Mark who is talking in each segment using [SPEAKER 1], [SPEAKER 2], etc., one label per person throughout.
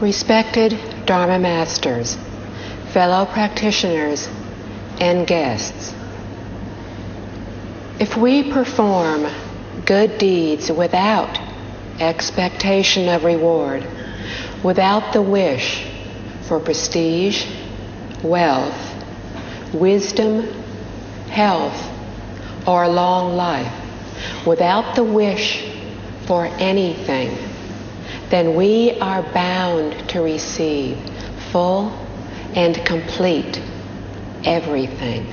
[SPEAKER 1] Respected Dharma Masters, fellow practitioners, and guests, if we perform good deeds without expectation of reward, without the wish for prestige, wealth, wisdom, health, or long life, without the wish for anything, then we are bound to receive full and complete everything.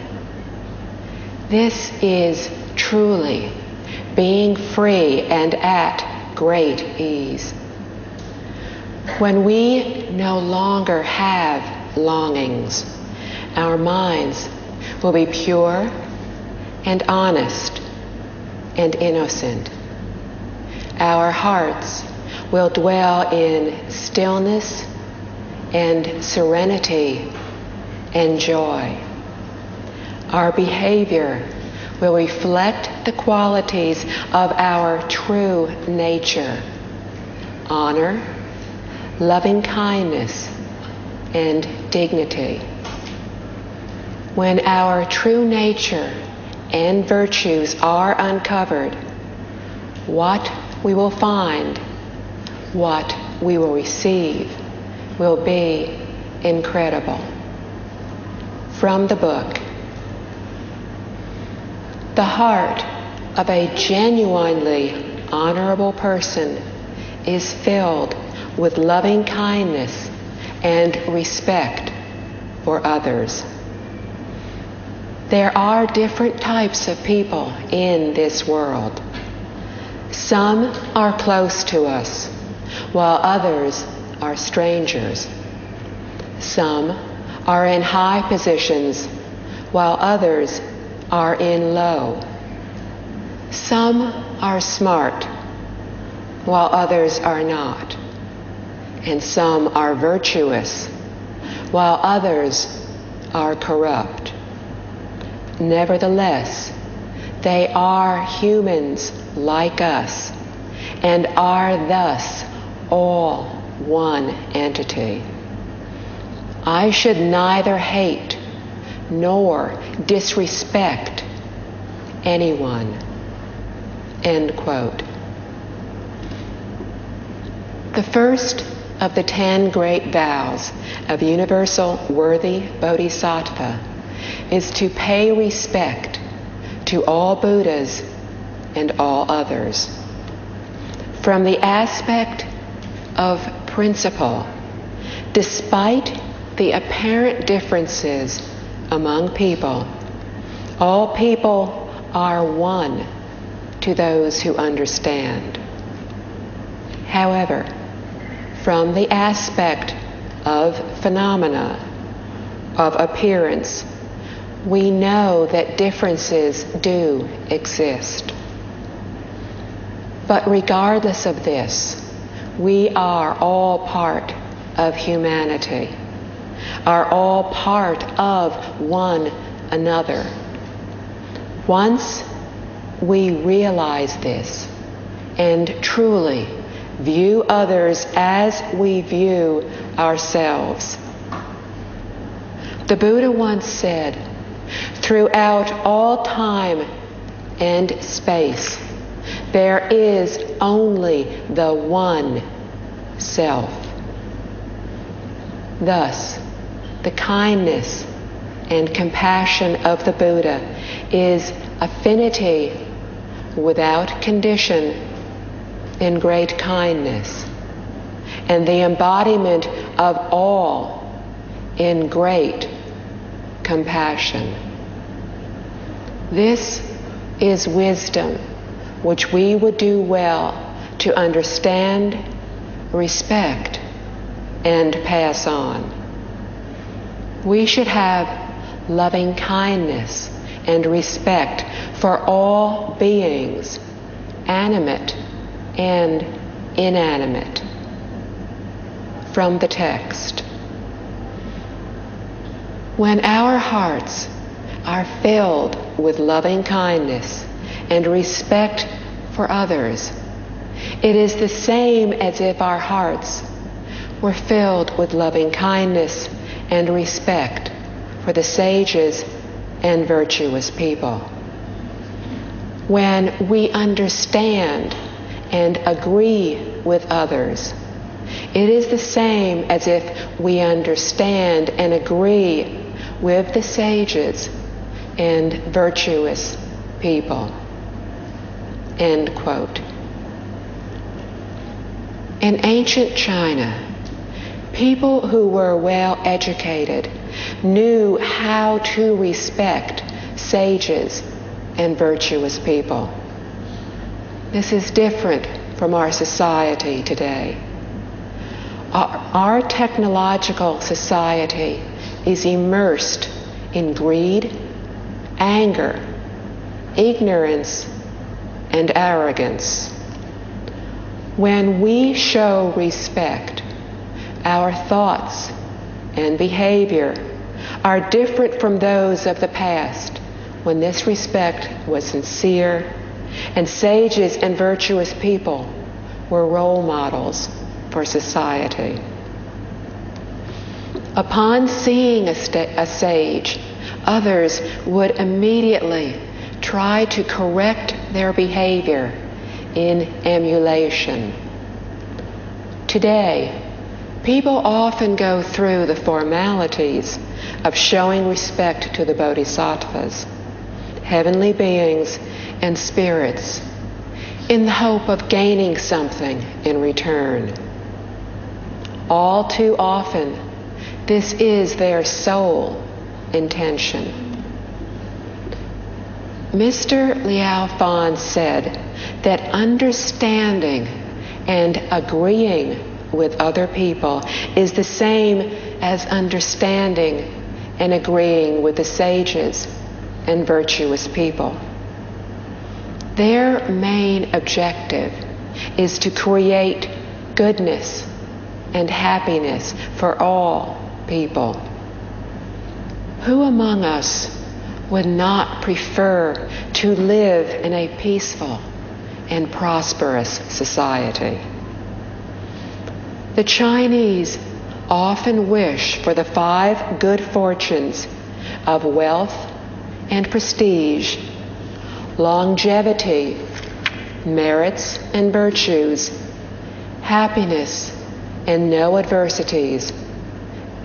[SPEAKER 1] This is truly being free and at great ease. When we no longer have longings, our minds will be pure and honest and innocent. Our hearts will dwell in stillness and serenity and joy. Our behavior will reflect the qualities of our true nature: honor, loving kindness, and dignity. When our true nature and virtues are uncovered, what we will find, what we will receive, will be incredible. From the book, the heart of a genuinely honorable person is filled with loving kindness and respect for others. There are different types of people in this world. Some are close to us, while others are strangers. Some are in high positions, while others are in low. Some are smart, while others are not. And some are virtuous, while others are corrupt. Nevertheless, they are humans like us, and are thus all one entity. I should neither hate nor disrespect anyone. End quote. The first of the 10 great vows of universal worthy bodhisattva is to pay respect to all Buddhas and all others. From the aspect of principle, despite the apparent differences among people, all people are one to those who understand. However, from the aspect of phenomena, of appearance, we know that differences do exist. But regardless of this, we are all part of humanity, are all part of one another. Once we realize this and truly view others as we view ourselves. The Buddha once said, "Throughout all time and space, there is only the one self." Thus, the kindness and compassion of the Buddha is affinity without condition in great kindness, and the embodiment of all in great compassion. This is wisdom which we would do well to understand, respect, and pass on. We should have loving kindness and respect for all beings, animate and inanimate. From the text. When our hearts are filled with loving kindness and respect for others, it is the same as if our hearts we're filled with loving kindness and respect for the sages and virtuous people. When we understand and agree with others, it is the same as if we understand and agree with the sages and virtuous people. End quote. In ancient China, people who were well educated knew how to respect sages and virtuous people. This is different from our society today. Our technological society is immersed in greed, anger, ignorance, and arrogance. When we show respect, our thoughts and behavior are different from those of the past, when this respect was sincere and sages and virtuous people were role models for society. Upon seeing a sage, others would immediately try to correct their behavior in emulation. Today, people often go through the formalities of showing respect to the bodhisattvas, heavenly beings, and spirits, in the hope of gaining something in return. All too often, this is their sole intention. Mr. Liao said that understanding and agreeing with other people is the same as understanding and agreeing with the sages and virtuous people. Their main objective is to create goodness and happiness for all people. Who among us would not prefer to live in a peaceful and prosperous society? The Chinese often wish for the 5 good fortunes of wealth and prestige, longevity, merits and virtues, happiness and no adversities,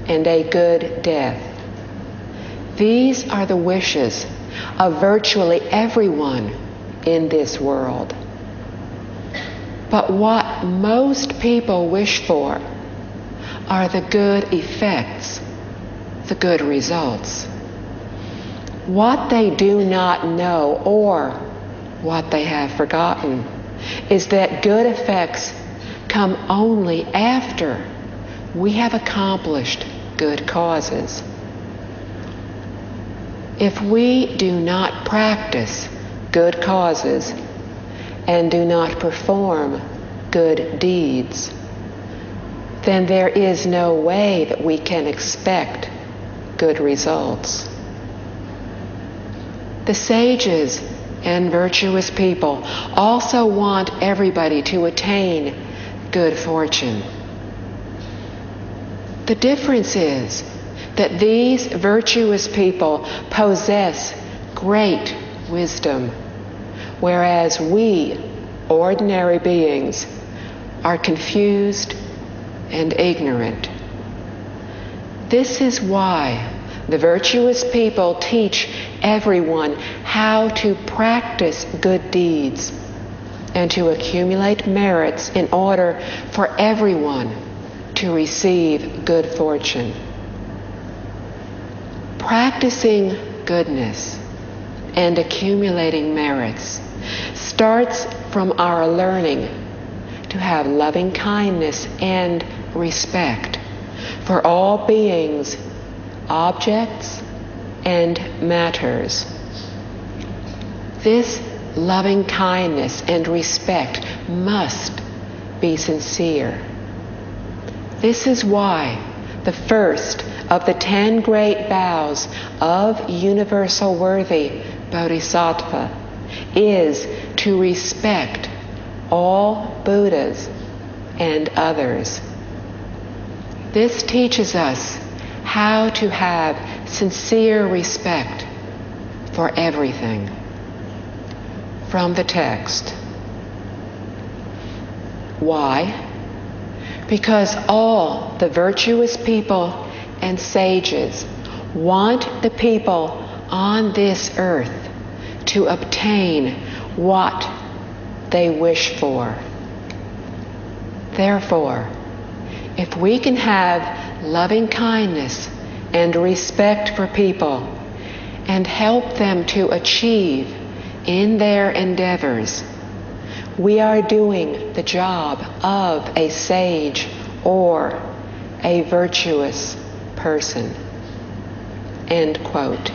[SPEAKER 1] and a good death. These are the wishes of virtually everyone in this world. But what most people wish for are the good effects, the good results. What they do not know, or what they have forgotten, is that good effects come only after we have accomplished good causes. If we do not practice good causes and do not perform good deeds, then there is no way that we can expect good results. The sages and virtuous people also want everybody to attain good fortune. The difference is that these virtuous people possess great wisdom, whereas we, ordinary beings, are confused and ignorant. This is why the virtuous people teach everyone how to practice good deeds and to accumulate merits in order for everyone to receive good fortune. Practicing goodness and accumulating merits starts from our learning to have loving kindness and respect for all beings, objects, and matters. This loving kindness and respect must be sincere. This is why the first of the 10 great vows of universal worthy Bodhisattva is to respect all Buddhas and others. This teaches us how to have sincere respect for everything. From the text. Why? Because all the virtuous people and sages want the people on this earth to obtain what they wish for. Therefore, if we can have loving kindness and respect for people and help them to achieve in their endeavors, we are doing the job of a sage or a virtuous person. End quote.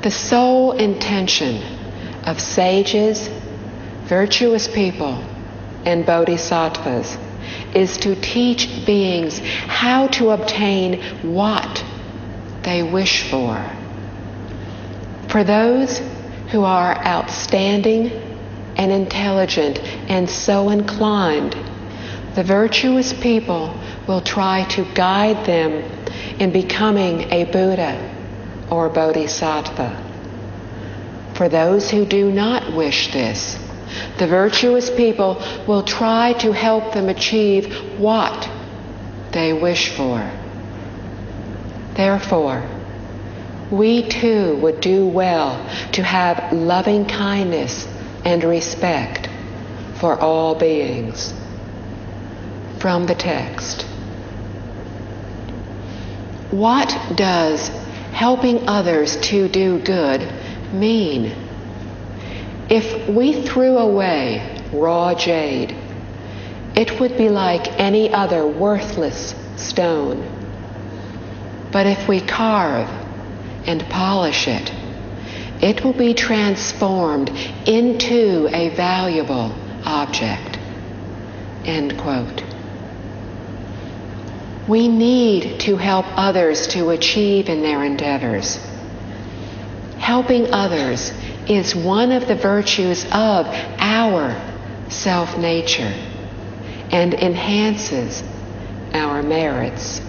[SPEAKER 1] The sole intention of sages, virtuous people, and bodhisattvas is to teach beings how to obtain what they wish for. For those who are outstanding and intelligent and so inclined, the virtuous people will try to guide them in becoming a Buddha or Bodhisattva. For those who do not wish this, the virtuous people will try to help them achieve what they wish for. Therefore, we too would do well to have loving kindness and respect for all beings. From the text. What does helping others to do good mean? If we threw away raw jade, it would be like any other worthless stone. But if we carve and polish it, it will be transformed into a valuable object. End quote. We need to help others to achieve in their endeavors. Helping others is one of the virtues of our self-nature and enhances our merits.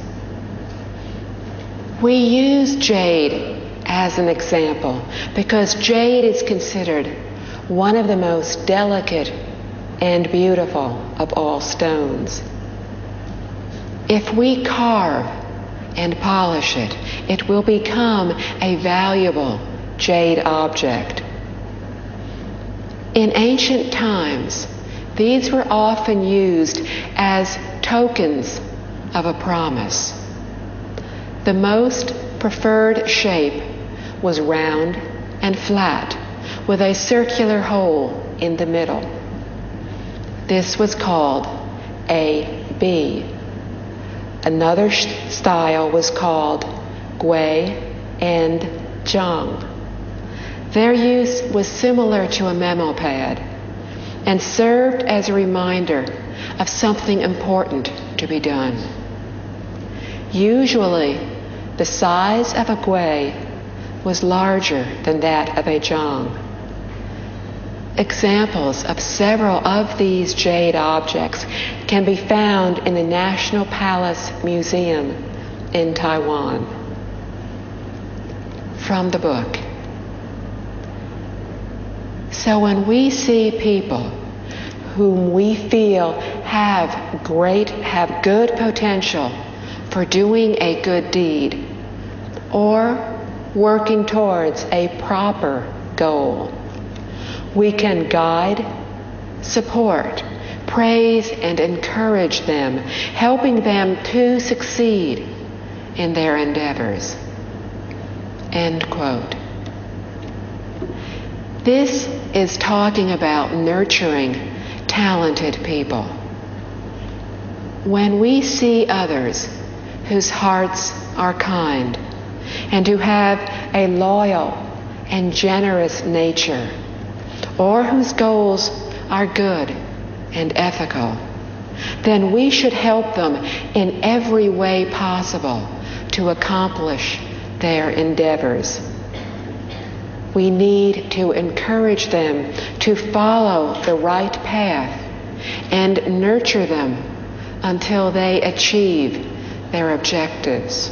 [SPEAKER 1] We use jade as an example because jade is considered one of the most delicate and beautiful of all stones. If we carve and polish it, it will become a valuable jade object. In ancient times, these were often used as tokens of a promise. The most preferred shape was round and flat, with a circular hole in the middle. This was called a B. Another style was called Gui and Zhang. Their use was similar to a memo pad and served as a reminder of something important to be done. Usually, the size of a Gui was larger than that of a Zhang. Examples of several of these jade objects can be found in the National Palace Museum in Taiwan. From the book. So when we see people whom we feel have good potential for doing a good deed or working towards a proper goal, we can guide, support, praise, and encourage them, helping them to succeed in their endeavors. End quote. This is talking about nurturing talented people. When we see others whose hearts are kind and who have a loyal and generous nature, or whose goals are good and ethical, then we should help them in every way possible to accomplish their endeavors. We need to encourage them to follow the right path and nurture them until they achieve their objectives.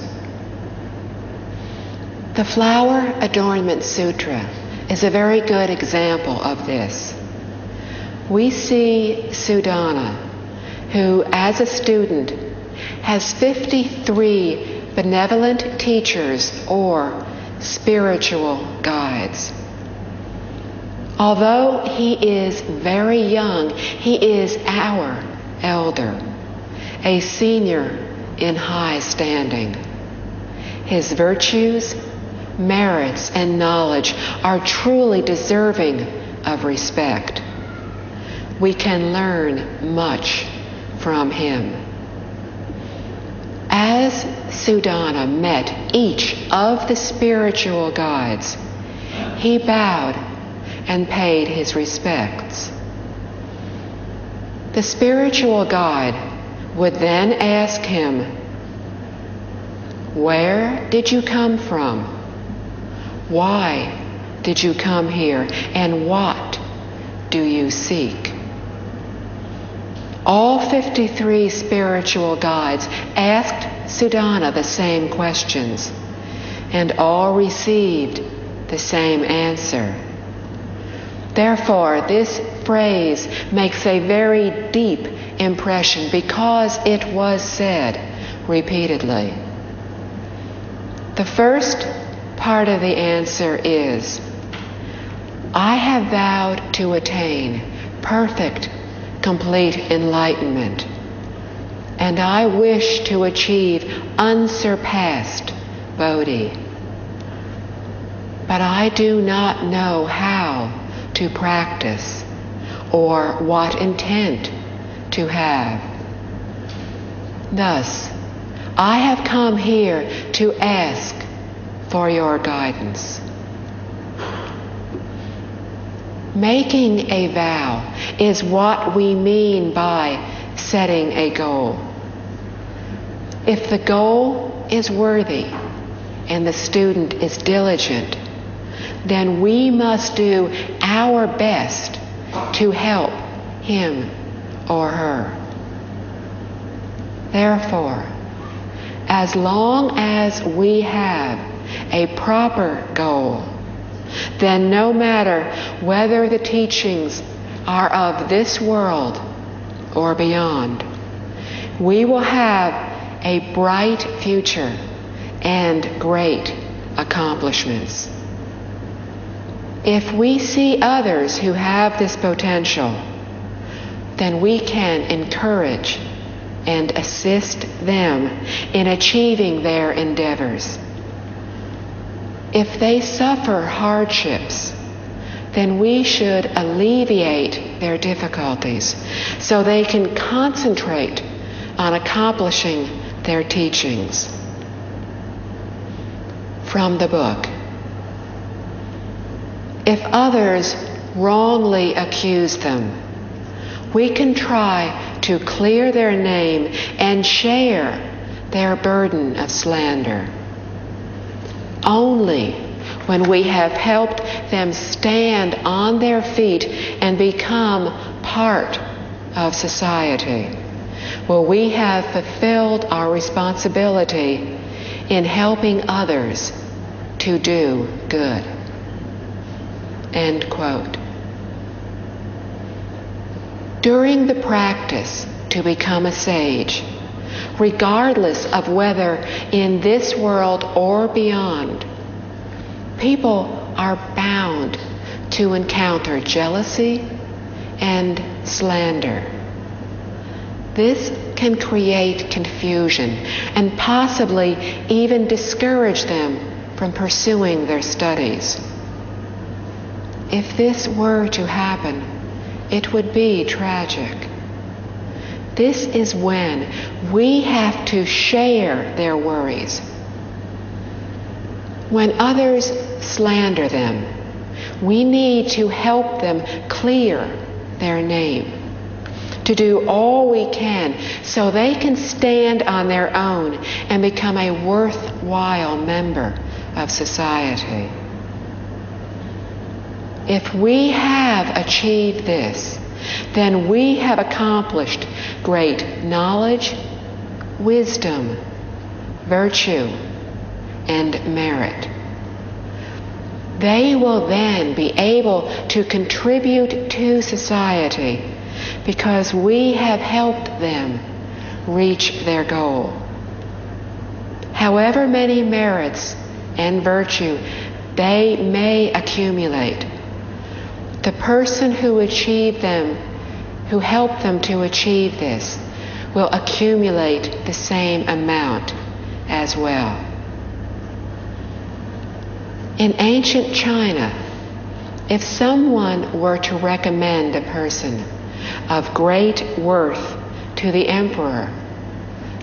[SPEAKER 1] The Flower Adornment Sutra is a very good example of this. We see Sudana, who as a student has 53 benevolent teachers or spiritual guides. Although he is very young, he is our elder, a senior in high standing. His virtues, merits, and knowledge are truly deserving of respect. We can learn much from him. As Sudana met each of the spiritual guides, he bowed and paid his respects. The spiritual guide would then ask him, "Where did you come from? Why did you come here? And what do you seek?" All 53 spiritual guides asked Sudana the same questions, and all received the same answer. Therefore, this phrase makes a very deep impression because it was said repeatedly. The first part of the answer is, "I have vowed to attain perfect, complete enlightenment, and I wish to achieve unsurpassed Bodhi. But I do not know how to practice or what intent to have. Thus, I have come here to ask for your guidance." Making a vow is what we mean by setting a goal. If the goal is worthy and the student is diligent, then we must do our best to help him or her. Therefore, as long as we have a proper goal, then no matter whether the teachings are of this world or beyond, we will have a bright future and great accomplishments. If we see others who have this potential, then we can encourage and assist them in achieving their endeavors. If they suffer hardships, then we should alleviate their difficulties so they can concentrate on accomplishing their teachings. From the book. If others wrongly accuse them, we can try to clear their name and share their burden of slander. Only when we have helped them stand on their feet and become part of society will we have fulfilled our responsibility in helping others to do good. End quote. During the practice to become a sage, regardless of whether in this world or beyond, people are bound to encounter jealousy and slander. This can create confusion and possibly even discourage them from pursuing their studies. If this were to happen, it would be tragic. This is when we have to share their worries. When others slander them, we need to help them clear their name, to do all we can so they can stand on their own and become a worthwhile member of society. If we have achieved this, then we have accomplished great knowledge, wisdom, virtue, and merit. They will then be able to contribute to society because we have helped them reach their goal. However many merits and virtue they may accumulate, the person who achieved them, who helped them to achieve this, will accumulate the same amount as well. In ancient China, if someone were to recommend a person of great worth to the emperor,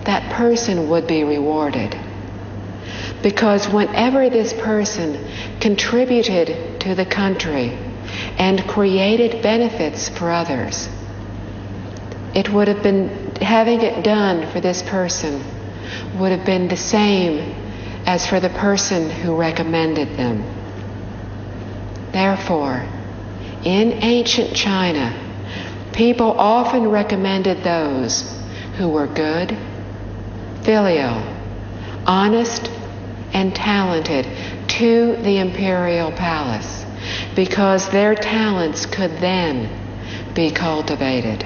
[SPEAKER 1] that person would be rewarded. Because whenever this person contributed to the country and created benefits for others, it would have been, having it done for this person would have been the same as for the person who recommended them. Therefore, in ancient China, people often recommended those who were good, filial, honest, and talented to the imperial palace, because their talents could then be cultivated.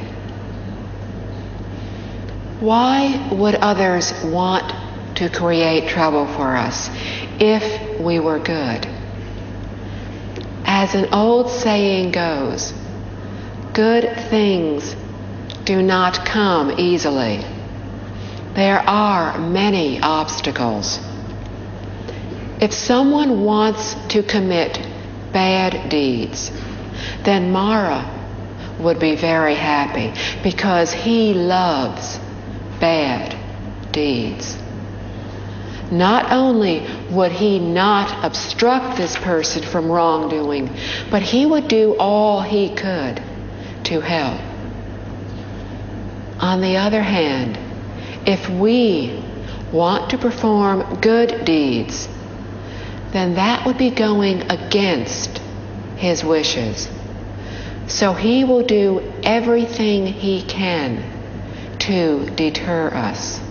[SPEAKER 1] Why would others want to create trouble for us if we were good? As an old saying goes, good things do not come easily. There are many obstacles. If someone wants to commit bad deeds, then Mara would be very happy because he loves bad deeds. Not only would he not obstruct this person from wrongdoing, but he would do all he could to help. On the other hand, if we want to perform good deeds, then that would be going against his wishes. So he will do everything he can to deter us.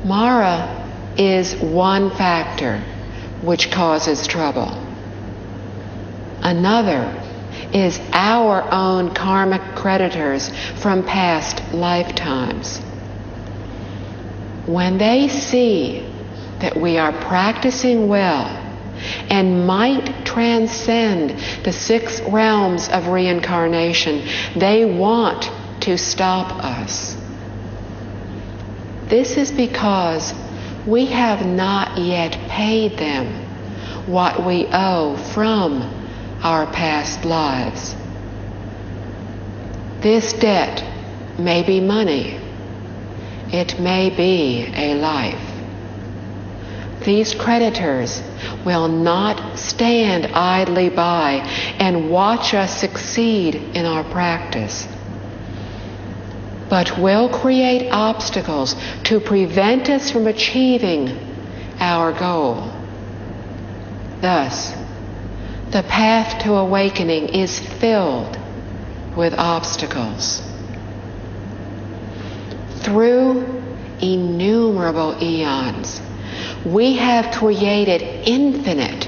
[SPEAKER 1] Mara is one factor which causes trouble. Another is our own karmic creditors from past lifetimes. When they see that we are practicing well and might transcend the 6 realms of reincarnation, they want to stop us. This is because we have not yet paid them what we owe from our past lives. This debt may be money. It may be a life. These creditors will not stand idly by and watch us succeed in our practice, but will create obstacles to prevent us from achieving our goal. Thus, the path to awakening is filled with obstacles. Through innumerable eons, we have created infinite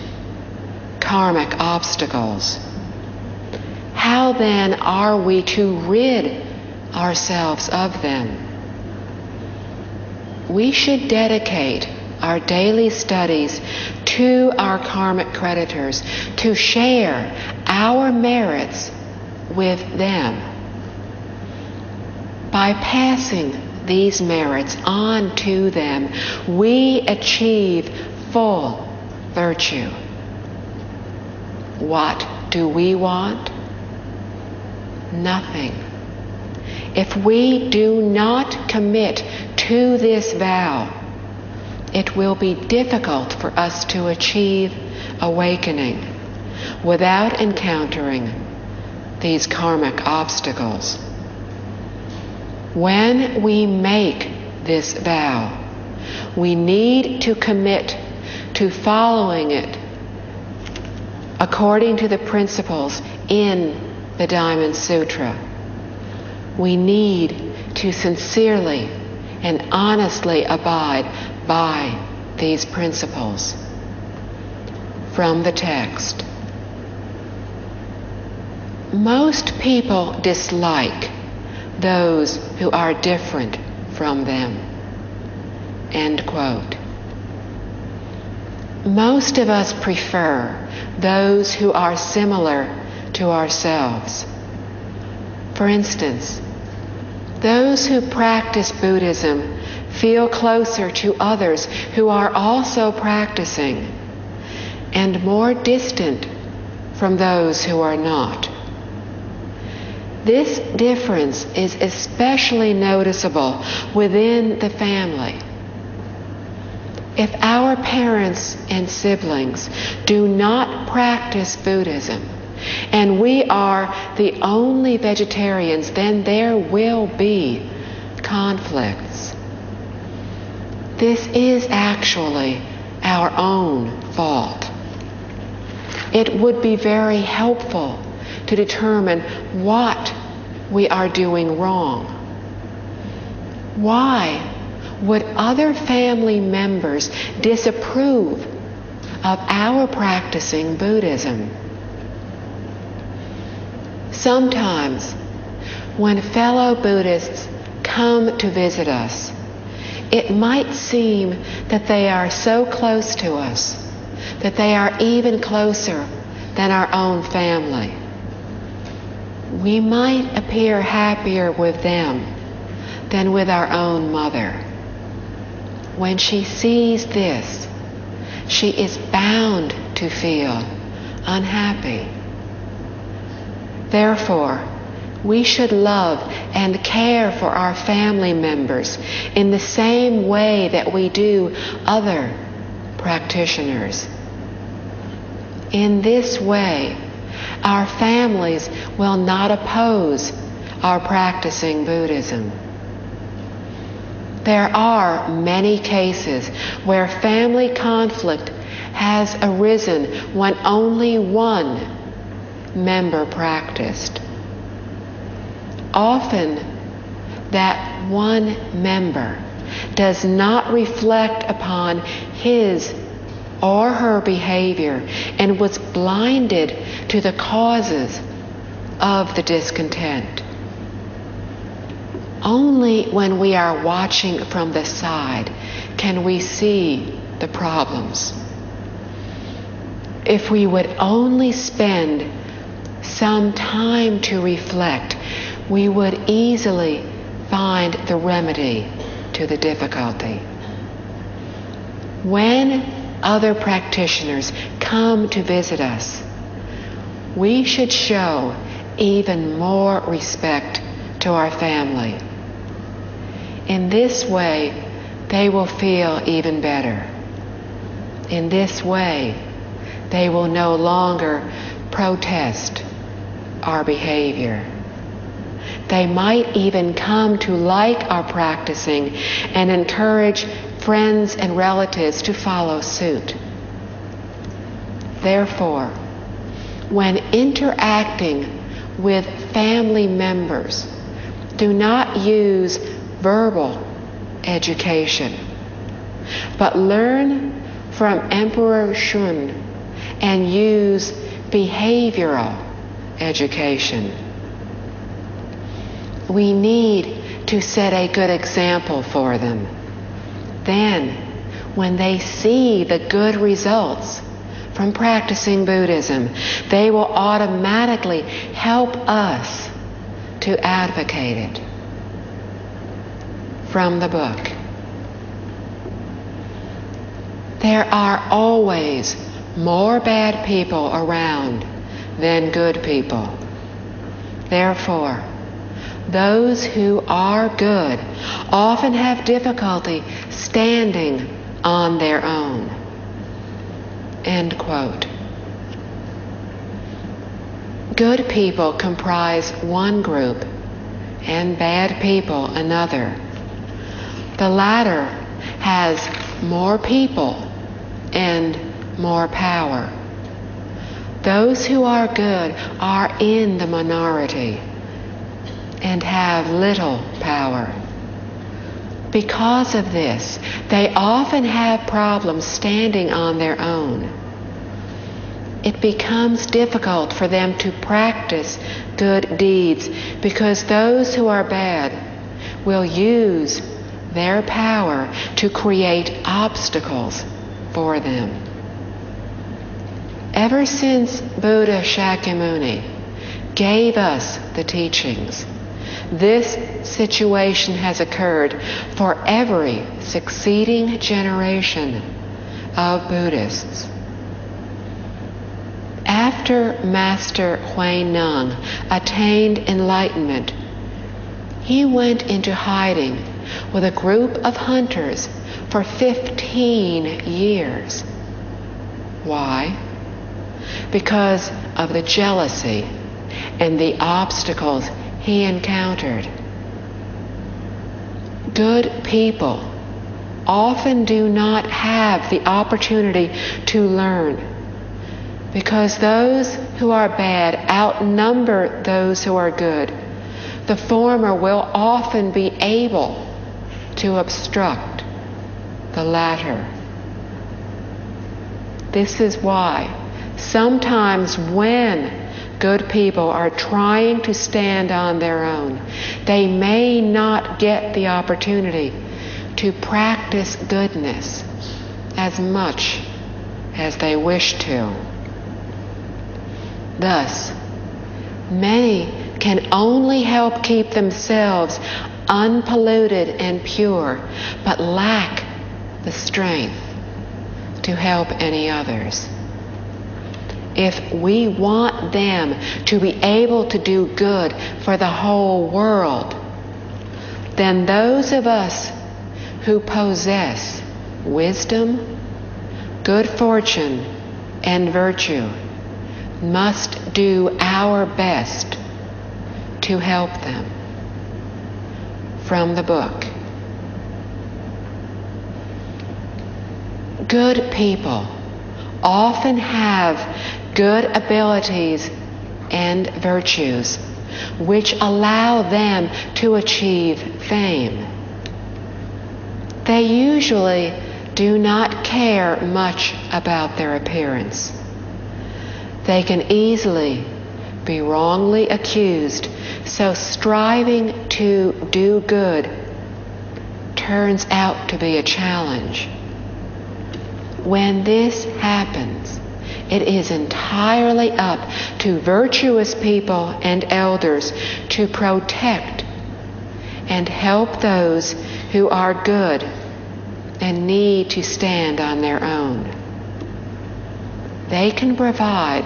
[SPEAKER 1] karmic obstacles. How then are we to rid ourselves of them? We should dedicate our daily studies to our karmic creditors to share our merits with them. By passing these merits on to them, we achieve full virtue. What do we want? Nothing. If we do not commit to this vow, it will be difficult for us to achieve awakening without encountering these karmic obstacles. When we make this vow, we need to commit to following it according to the principles in the Diamond Sutra. We need to sincerely and honestly abide by these principles. From the text. Most people dislike those who are different from them. End quote. Most of us prefer those who are similar to ourselves. For instance, those who practice Buddhism feel closer to others who are also practicing and more distant from those who are not. This difference is especially noticeable within the family. If our parents and siblings do not practice Buddhism, and we are the only vegetarians, then there will be conflicts. This is actually our own fault. It would be very helpful to determine what we are doing wrong. Why would other family members disapprove of our practicing Buddhism? Sometimes, when fellow Buddhists come to visit us, it might seem that they are so close to us, that they are even closer than our own family. We might appear happier with them than with our own mother. When she sees this, she is bound to feel unhappy. Therefore, we should love and care for our family members in the same way that we do other practitioners. In this way, our families will not oppose our practicing Buddhism. There are many cases where family conflict has arisen when only one member practiced. Often, that one member does not reflect upon his or her behavior and was blinded to the causes of the discontent. Only when we are watching from the side can we see the problems. If we would only spend some time to reflect, we would easily find the remedy to the difficulty. When other practitioners come to visit us, we should show even more respect to our family. In this way, they will feel even better. In this way, they will no longer protest our behavior. They might even come to like our practicing and encourage friends and relatives to follow suit. Therefore, when interacting with family members, do not use verbal education, but learn from Emperor Shun and use behavioral education. We need to set a good example for them. Then, when they see the good results from practicing Buddhism, they will automatically help us to advocate it. From the book. There are always more bad people around than good people. Therefore, those who are good often have difficulty standing on their own. End quote. Good people comprise one group and bad people another. The latter has more people and more power. those who are good are in the minority and have little power. Because of this, they often have problems standing on their own. It becomes difficult for them to practice good deeds because those who are bad will use their power to create obstacles for them. Ever since Buddha Shakyamuni gave us the teachings, this situation has occurred for every succeeding generation of Buddhists. After Master Huineng attained enlightenment, he went into hiding with a group of hunters for 15 years. Why? Because of the jealousy and the obstacles he encountered. Good people often do not have the opportunity to learn because those who are bad outnumber those who are good. The former will often be able to obstruct the latter. This is why sometimes when good people are trying to stand on their own, they may not get the opportunity to practice goodness as much as they wish to. Thus, many can only help keep themselves unpolluted and pure, but lack the strength to help any others. If we want them to be able to do good for the whole world, then those of us who possess wisdom, good fortune, and virtue must do our best to help them. From the book. Good people often have good abilities and virtues which allow them to achieve fame. They usually do not care much about their appearance. They can easily be wrongly accused, so striving to do good turns out to be a challenge. When this happens, it is entirely up to virtuous people and elders to protect and help those who are good and need to stand on their own. They can provide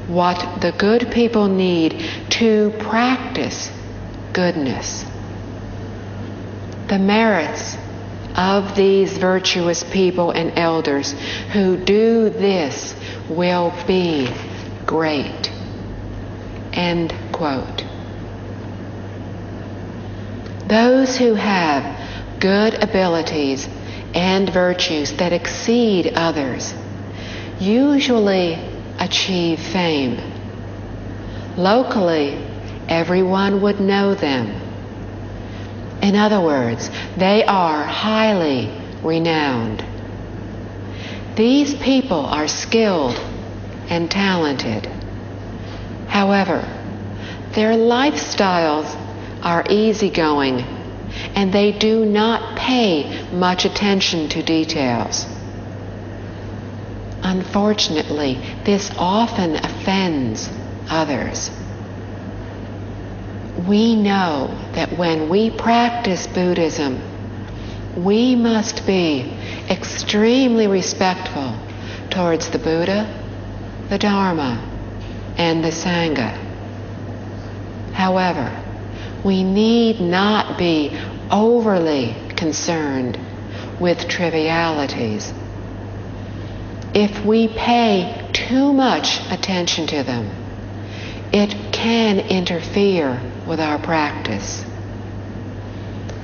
[SPEAKER 1] what the good people need to practice goodness. The merits of these virtuous people and elders who do this will be great. End quote. Those who have good abilities and virtues that exceed others usually achieve fame. Locally, everyone would know them. In other words, they are highly renowned. These people are skilled and talented. However, their lifestyles are easygoing and they do not pay much attention to details. Unfortunately, this often offends others. We know that when we practice Buddhism, we must be extremely respectful towards the Buddha, the Dharma, and the Sangha. However, we need not be overly concerned with trivialities. If we pay too much attention to them, it can interfere with our practice.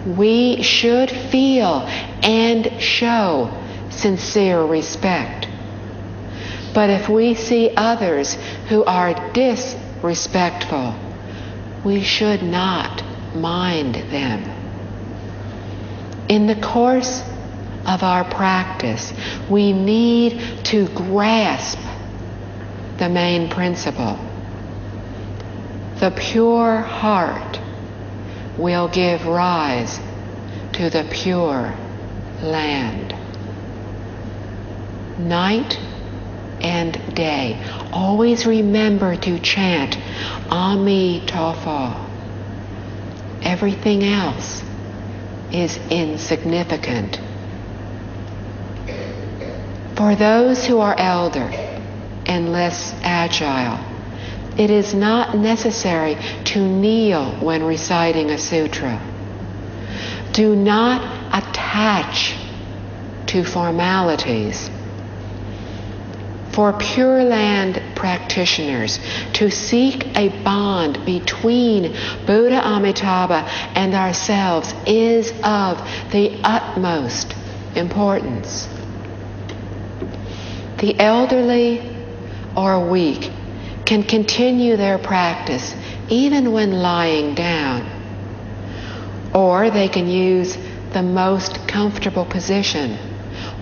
[SPEAKER 1] We should feel and show sincere respect. But if we see others who are disrespectful, we should not mind them. In the course of our practice, we need to grasp the main principle. The pure heart will give rise to the pure land. Night and day, always remember to chant Amitabha. Everything else is insignificant. For those who are elder and less agile, it is not necessary to kneel when reciting a sutra. Do not attach to formalities. For Pure Land practitioners, to seek a bond between Buddha Amitabha and ourselves is of the utmost importance. The elderly or weak can continue their practice even when lying down, or they can use the most comfortable position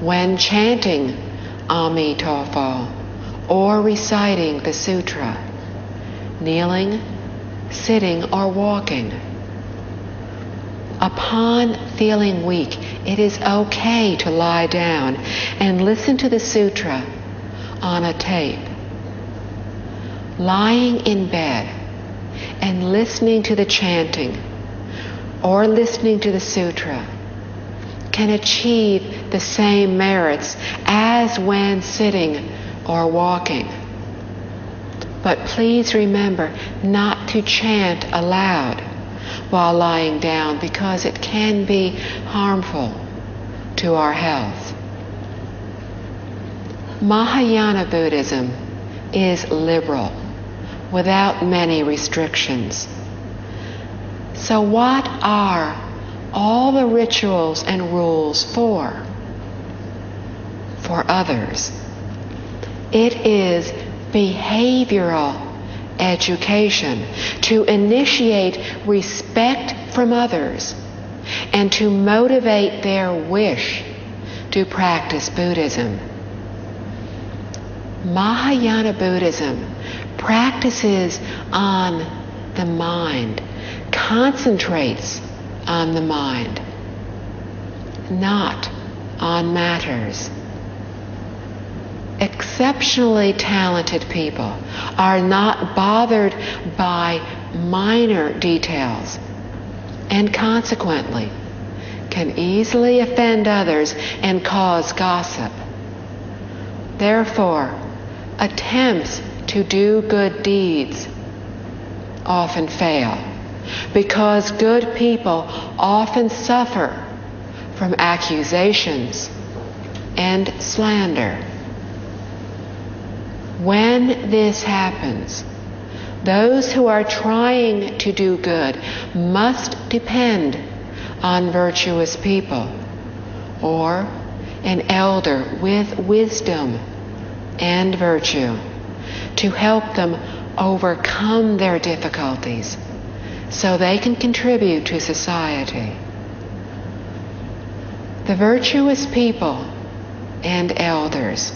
[SPEAKER 1] when chanting Amitabha or reciting the sutra, kneeling, sitting, or walking. Upon feeling weak, it is okay to lie down and listen to the sutra on a tape. Lying in bed and listening to the chanting or listening to the sutra can achieve the same merits as when sitting or walking. But please remember not to chant aloud while lying down, because it can be harmful to our health. Mahayana Buddhism is liberal, without many restrictions. So what are all the rituals and rules for? For others. It is behavioral education to initiate respect from others and to motivate their wish to practice Buddhism. Mahayana Buddhism practices on the mind, concentrates on the mind, not on matters. Exceptionally talented people are not bothered by minor details and consequently can easily offend others and cause gossip. Therefore, attempts to do good deeds often fail, because good people often suffer from accusations and slander. When this happens, those who are trying to do good must depend on virtuous people or an elder with wisdom and virtue to help them overcome their difficulties so they can contribute to society. The virtuous people and elders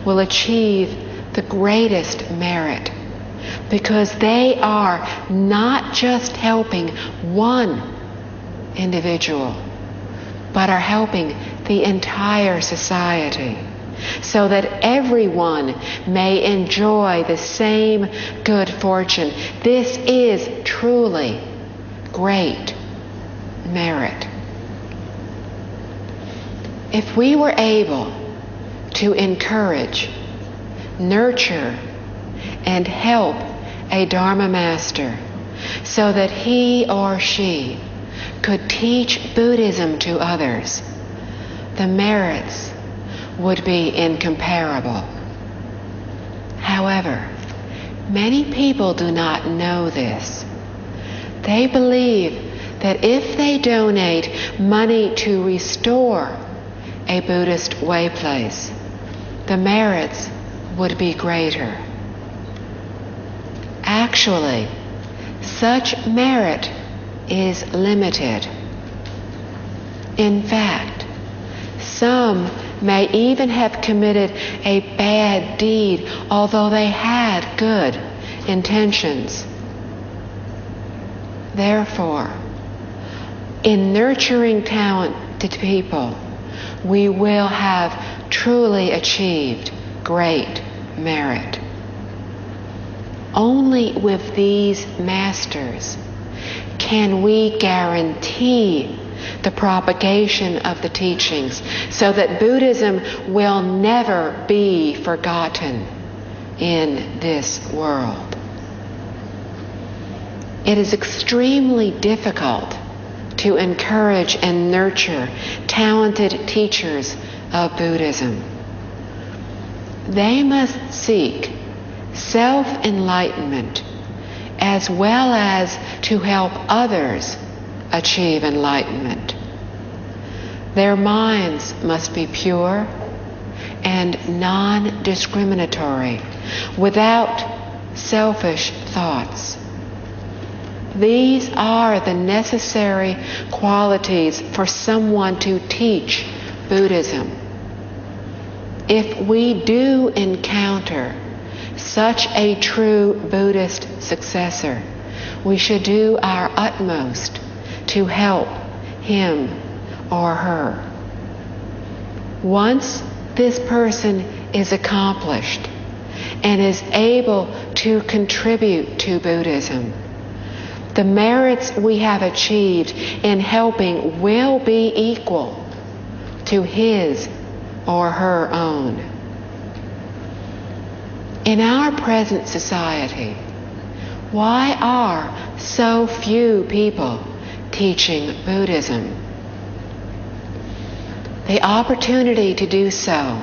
[SPEAKER 1] will achieve the greatest merit because they are not just helping one individual, but are helping the entire society, so that everyone may enjoy the same good fortune. This is truly great merit. If we were able to encourage, nurture, and help a Dharma master so that he or she could teach Buddhism to others, the merits would be incomparable. However, many people do not know this. They believe that if they donate money to restore a Buddhist way place, the merits would be greater. Actually, such merit is limited. In fact, some may even have committed a bad deed, although they had good intentions. Therefore, in nurturing talented people, we will have truly achieved great merit. Only with these masters can we guarantee the propagation of the teachings so that Buddhism will never be forgotten in this world. It is extremely difficult to encourage and nurture talented teachers of Buddhism. They must seek self-enlightenment as well as to help others achieve enlightenment. Their minds must be pure and non-discriminatory, without selfish thoughts. These are the necessary qualities for someone to teach Buddhism. If we do encounter such a true Buddhist successor, we should do our utmost to help him or her. Once this person is accomplished and is able to contribute to Buddhism, the merits we have achieved in helping will be equal to his or her own. In our present society, why are so few people teaching Buddhism? The opportunity to do so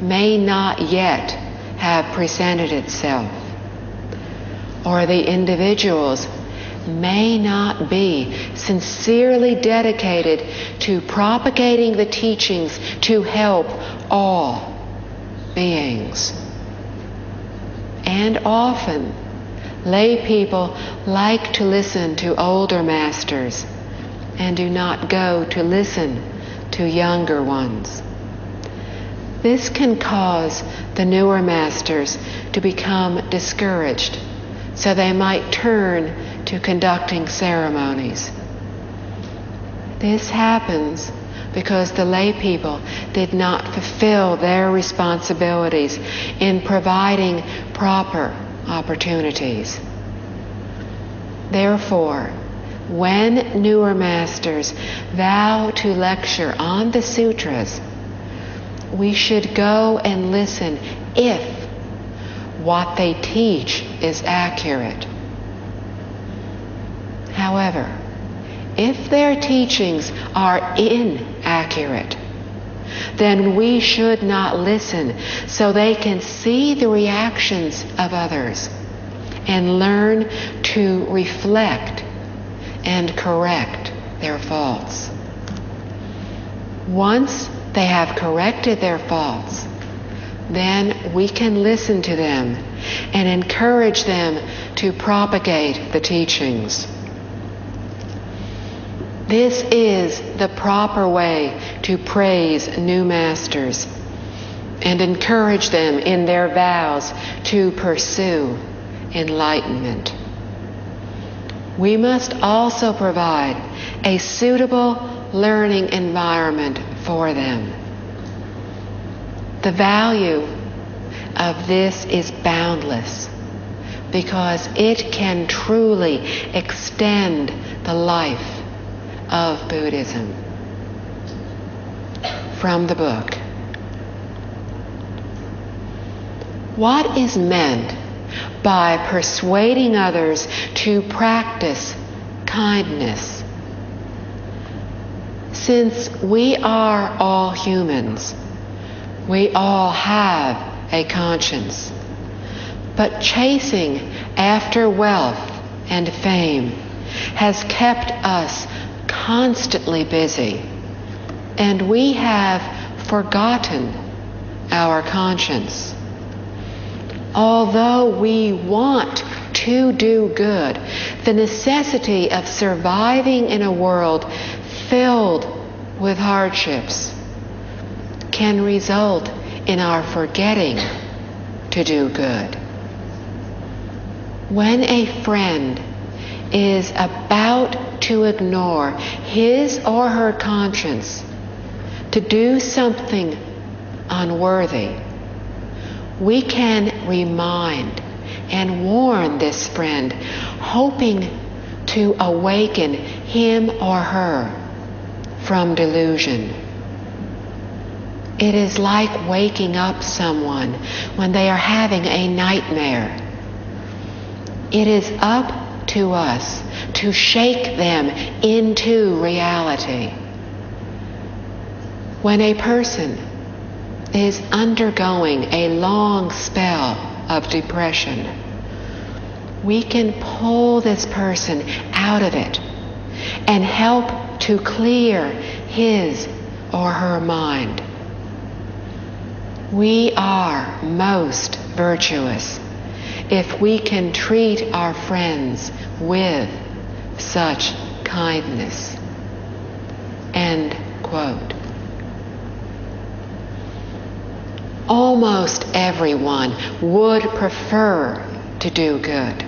[SPEAKER 1] may not yet have presented itself, or the individuals may not be sincerely dedicated to propagating the teachings to help all beings. And often, lay people like to listen to older masters and do not go to listen to younger ones. This can cause the newer masters to become discouraged, so they might turn to conducting ceremonies. This happens because the lay people did not fulfill their responsibilities in providing proper opportunities. Therefore, when newer masters vow to lecture on the sutras, we should go and listen if what they teach is accurate. However, if their teachings are inaccurate, then we should not listen so they can see the reactions of others and learn to reflect and correct their faults. Once they have corrected their faults, then we can listen to them and encourage them to propagate the teachings. This is the proper way to praise new masters and encourage them in their vows to pursue enlightenment. We must also provide a suitable learning environment for them. The value of this is boundless because it can truly extend the life of Buddhism. From the book. What is meant by persuading others to practice kindness? Since we are all humans, we all have a conscience, but chasing after wealth and fame has kept us constantly busy, and we have forgotten our conscience. Although we want to do good, the necessity of surviving in a world filled with hardships can result in our forgetting to do good. When a friend is about to ignore his or her conscience to do something unworthy, we can remind and warn this friend, hoping to awaken him or her from delusion. It is like waking up someone when they are having a nightmare. It is up to us to shake them into reality. When a person is undergoing a long spell of depression, we can pull this person out of it and help to clear his or her mind. We are most virtuous if we can treat our friends with such kindness. End quote. Almost everyone would prefer to do good.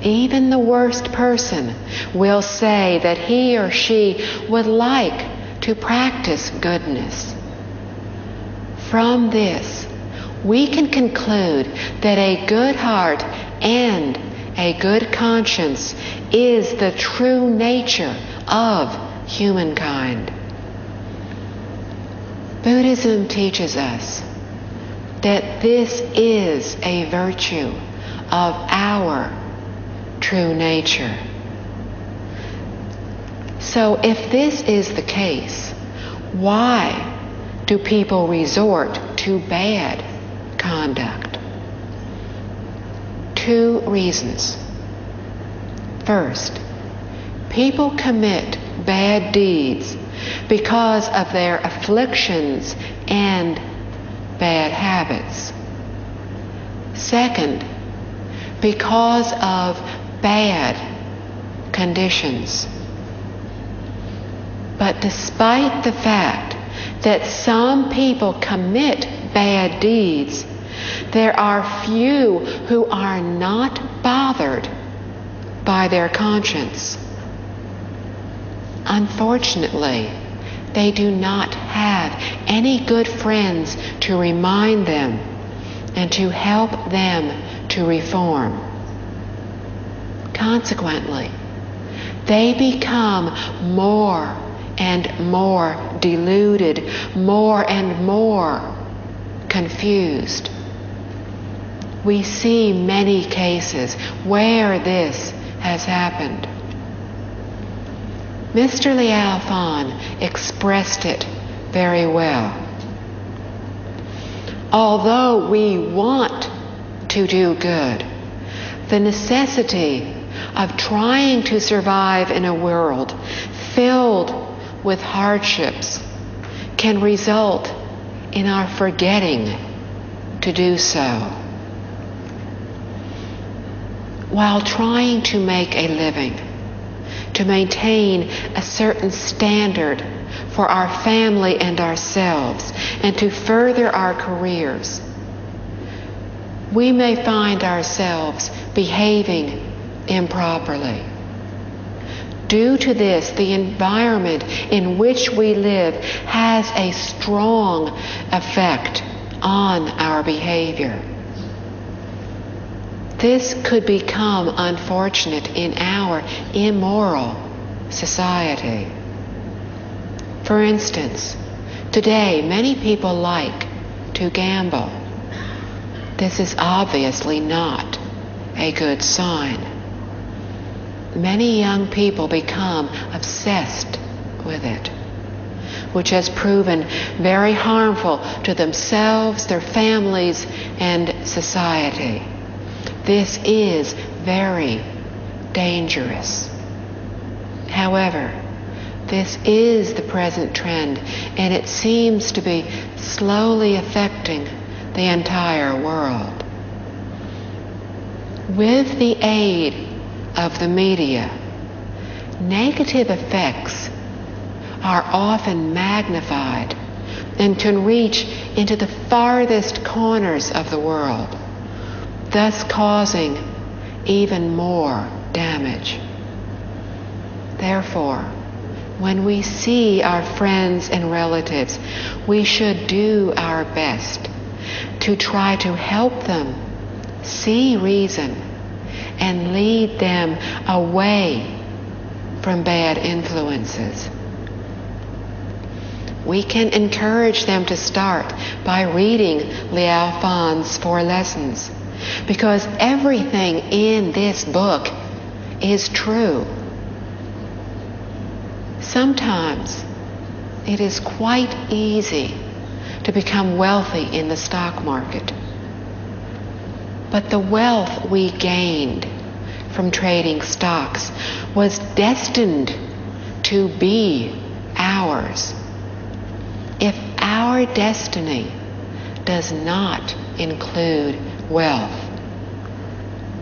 [SPEAKER 1] Even the worst person will say that he or she would like to practice goodness. From this, we can conclude that a good heart and a good conscience is the true nature of humankind. Buddhism teaches us that this is a virtue of our true nature. So if this is the case, why do people resort to bad conduct? 2 reasons. First, people commit bad deeds because of their afflictions and bad habits. Second, because of bad conditions. But despite the fact that some people commit bad deeds, there are few who are not bothered by their conscience. Unfortunately, they do not have any good friends to remind them and to help them to reform. Consequently, they become more and more deluded, more and more confused. We see many cases where this has happened. Mr. Liao expressed it very well. Although we want to do good, the necessity of trying to survive in a world filled with hardships can result in our forgetting to do so. While trying to make a living, to maintain a certain standard for our family and ourselves, and to further our careers, we may find ourselves behaving improperly. Due to this, the environment in which we live has a strong effect on our behavior. This could become unfortunate in our immoral society. For instance, today many people like to gamble. This is obviously not a good sign. Many young people become obsessed with it, which has proven very harmful to themselves, their families, and society. This is very dangerous. However, this is the present trend, and it seems to be slowly affecting the entire world. With the aid of the media, negative effects are often magnified and can reach into the farthest corners of the world, thus causing even more damage. Therefore, when we see our friends and relatives, we should do our best to try to help them see reason and lead them away from bad influences. We can encourage them to start by reading Liao Fan's 4 lessons, because everything in this book is true. Sometimes it is quite easy to become wealthy in the stock market. But the wealth we gained from trading stocks was destined to be ours. If our destiny does not include wealth,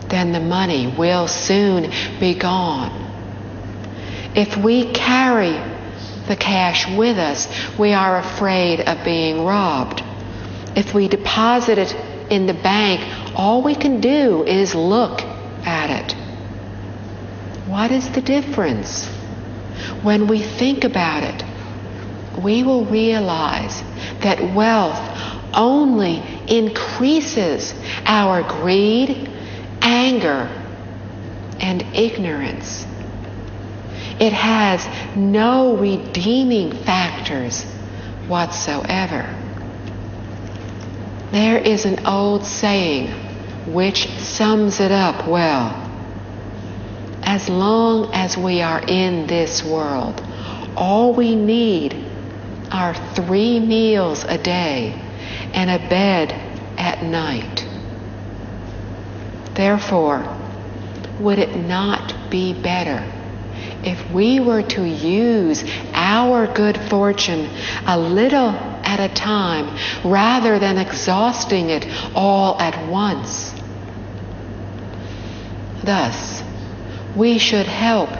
[SPEAKER 1] then the money will soon be gone. If we carry the cash with us, we are afraid of being robbed. If we deposit it in the bank, all we can do is look at it. What is the difference? When we think about it, we will realize that wealth only increases our greed, anger, and ignorance. It has no redeeming factors whatsoever. There is an old saying which sums it up well. As long as we are in this world, all we need are 3 meals a day and a bed at night. Therefore, would it not be better if we were to use our good fortune a little at a time rather than exhausting it all at once? Thus, we should help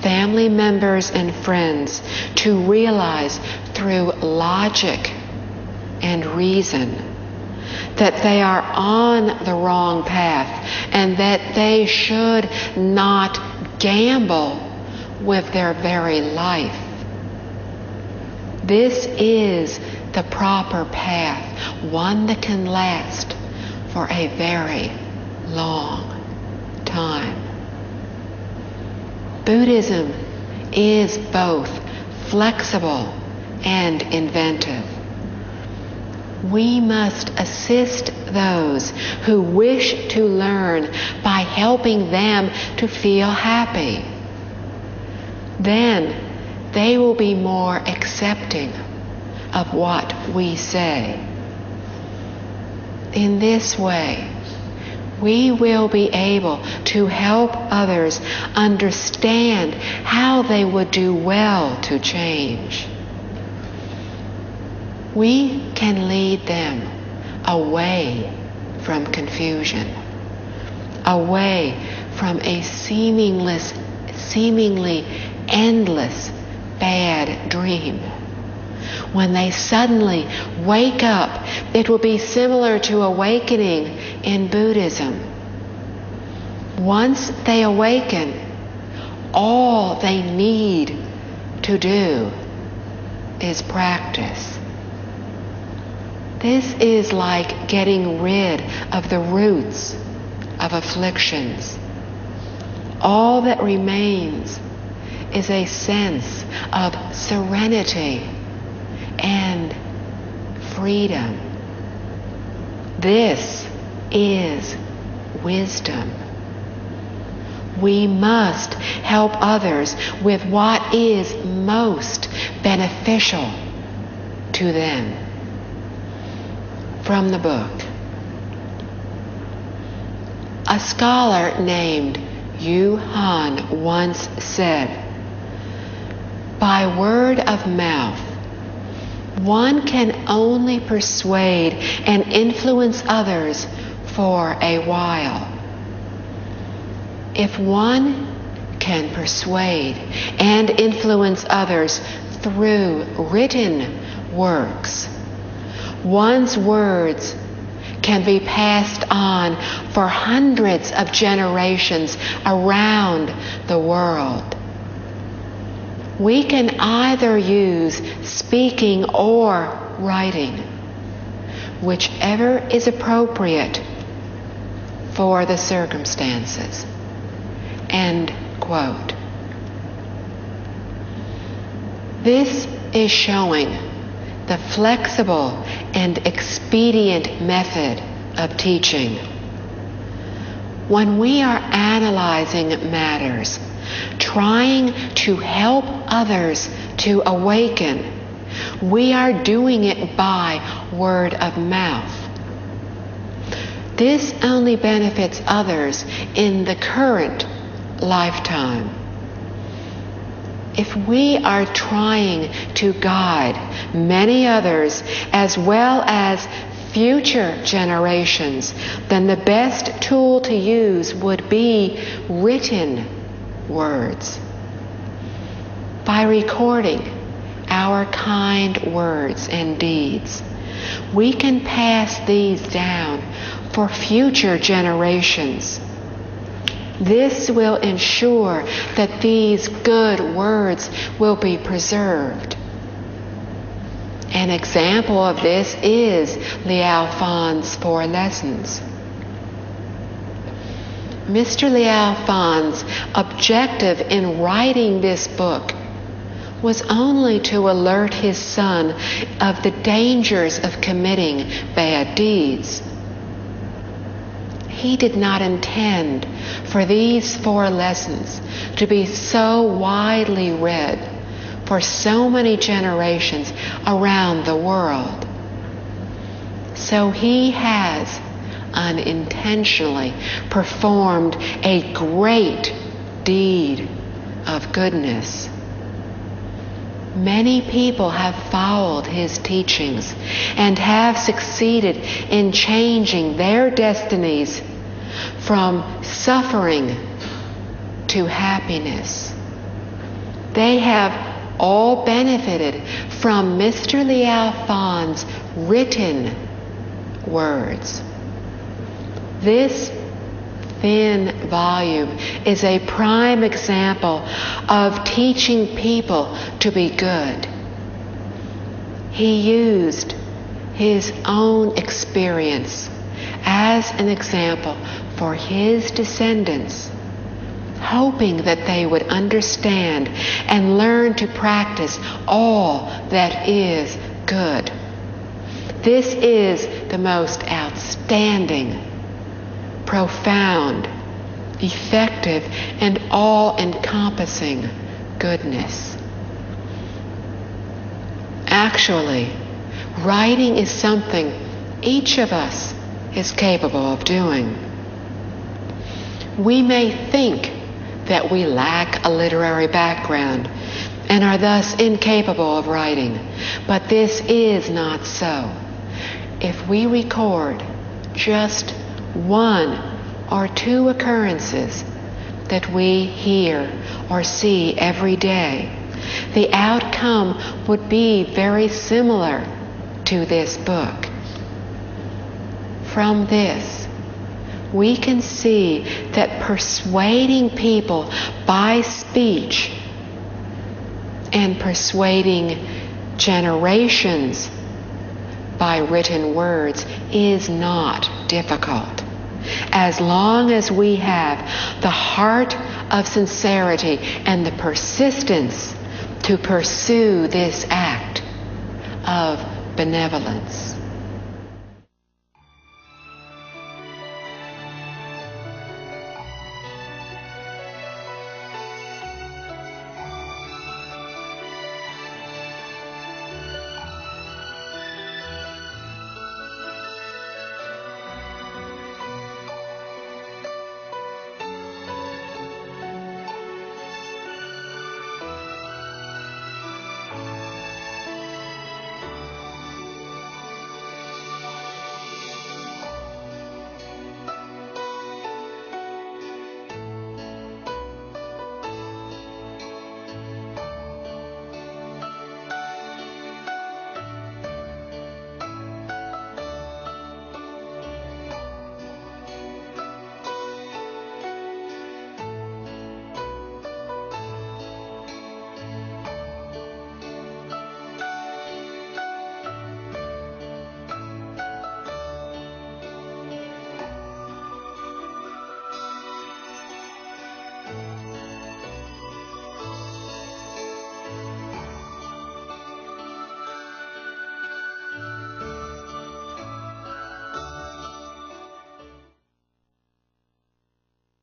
[SPEAKER 1] family members and friends to realize through logic and reason that they are on the wrong path and that they should not gamble with their very life. This is the proper path, one that can last for a very long time. Buddhism is both flexible and inventive. We must assist those who wish to learn by helping them to feel happy. Then they will be more accepting of what we say. In this way, we will be able to help others understand how they would do well to change. We can lead them away from confusion, away from a seemingly endless bad dream. When they suddenly wake up, it will be similar to awakening in Buddhism. Once they awaken, all they need to do is practice. This is like getting rid of the roots of afflictions. All that remains is a sense of serenity and freedom. This is wisdom. We must help others with what is most beneficial to them. From the book. A scholar named Yu Han once said, "By word of mouth, one can only persuade and influence others for a while. If one can persuade and influence others through written works, one's words can be passed on for hundreds of generations around the world. We can either use speaking or writing, whichever is appropriate for the circumstances. End quote. This is showing the flexible and expedient method of teaching. When we are analyzing matters, trying to help others to awaken, we are doing it by word of mouth. This only benefits others in the current lifetime. If we are trying to guide many others as well as future generations, then the best tool to use would be written words. By recording our kind words and deeds, we can pass these down for future generations. This will ensure that these good words will be preserved. An example of this is Liao Fan's 4 lessons. Mr. Liao Fan's objective in writing this book was only to alert his son of the dangers of committing bad deeds. He did not intend for these 4 lessons to be so widely read for so many generations around the world. So he has unintentionally performed a great deed of goodness. Many people have followed his teachings and have succeeded in changing their destinies from suffering to happiness. They have all benefited from Mr. Liao Fan's written words. This thin volume is a prime example of teaching people to be good. He used his own experience as an example for his descendants, hoping that they would understand and learn to practice all that is good. This is the most outstanding, profound, effective, and all-encompassing goodness. Actually, writing is something each of us is capable of doing. We may think that we lack a literary background and are thus incapable of writing, but this is not so. If we record just 1 or 2 occurrences that we hear or see every day, the outcome would be very similar to this book. From this, we can see that persuading people by speech and persuading generations by written words is not difficult, as long as we have the heart of sincerity and the persistence to pursue this act of benevolence.